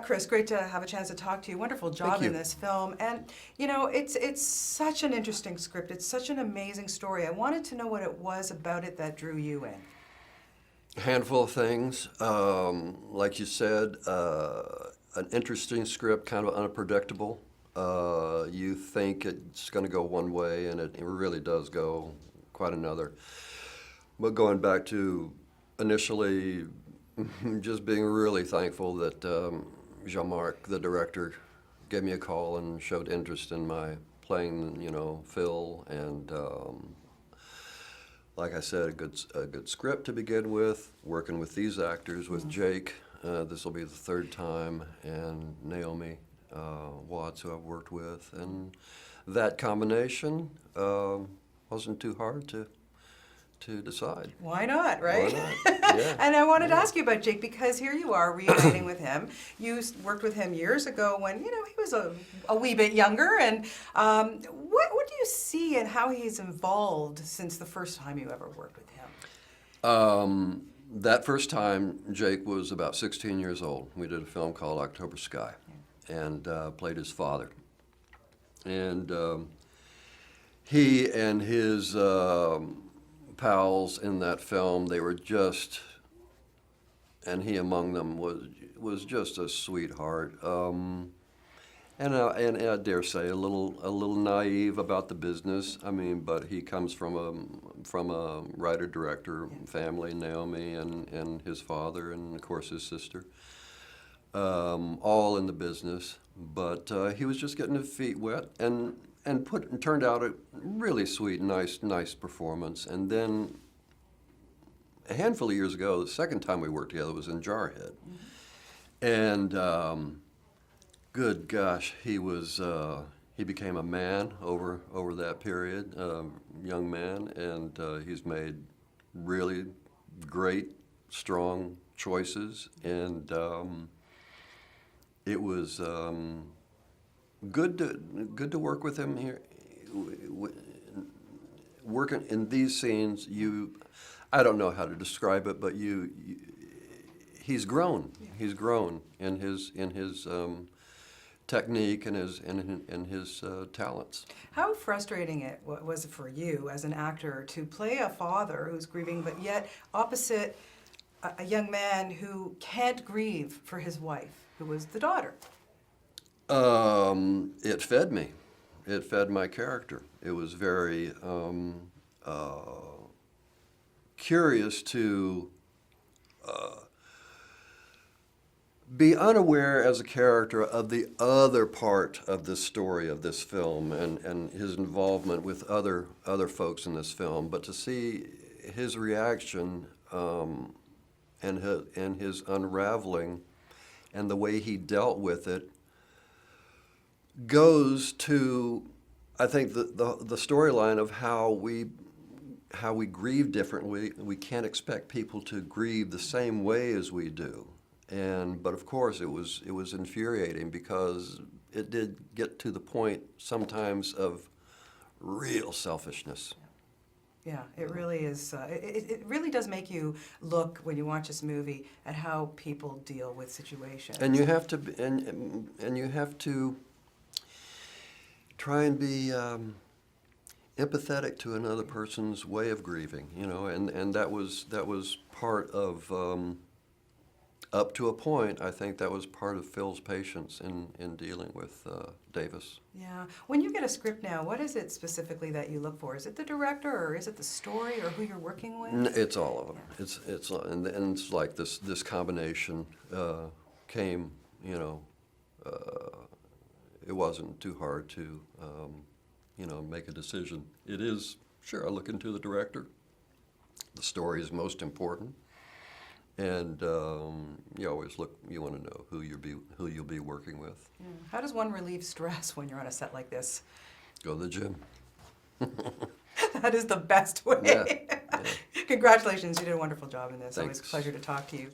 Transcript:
Chris, great to have a chance to talk to you. Wonderful job Thank you. in this film. And, you know, it's such an interesting script. It's such an amazing story. I wanted to know what it was about it that drew you in. A handful of things. Like you said, an interesting script, kind of unpredictable. You think it's going to go one way, and it really does go quite another. But going back to initially just being really thankful that Jean-Marc, the director, gave me a call and showed interest in my playing, Phil, and like I said, a good script to begin with, working with these actors, with Jake. This will be the third time, and Naomi Watts, who I've worked with. And that combination wasn't too hard to decide. Why not, right? Why not? Yeah. And I wanted to ask you about Jake because here you are reuniting with him. You worked with him years ago when, he was a wee bit younger. And what do you see and how he's evolved since the first time you ever worked with him? That first time, Jake was about 16 years old. We did a film called October Sky, and played his father. And he and his pals in that film, they were just, and he among them was just a sweetheart. And I dare say a little naive about the business. I mean, but he comes from a writer-director family, Naomi and his father, and of course his sister, all in the business. But he was just getting his feet wet, and turned out a really sweet, nice performance. And then a handful of years ago, the second time we worked together was in Jarhead, and. Good gosh, he became a man over that period, young man, and he's made really great, strong choices, and it was good to work with him here. Working in these scenes, I don't know how to describe it, but he's grown. Yeah. He's grown in his technique and his talents. How frustrating was it for you as an actor to play a father who's grieving, but yet opposite a young man who can't grieve for his wife, who was the daughter? It fed me. It fed my character. It was very curious to be unaware as a character of the other part of this story of this film and his involvement with other folks in this film, but to see his reaction and his unraveling and the way he dealt with it goes to, I think, the storyline of how we grieve differently. We can't expect people to grieve the same way as we do. But of course it was infuriating because it did get to the point sometimes of real selfishness. Yeah, it really is. It really does make you look, when you watch this movie, at how people deal with situations. And you have to and you have to try and be empathetic to another person's way of grieving, and that was part of. Up to a point, I think that was part of Phil's patience in dealing with Davis. Yeah. When you get a script now, what is it specifically that you look for? Is it the director, or is it the story, or who you're working with? It's all of them. Yeah. It's and it's like this combination came. It wasn't too hard to make a decision. It is sure. I look into the director. The story is most important. And you always look. You want to know who you'll be working with. Yeah. How does one relieve stress when you're on a set like this? Go to the gym. That is the best way. Yeah. Congratulations, you did a wonderful job in this. Thanks. Always a pleasure to talk to you.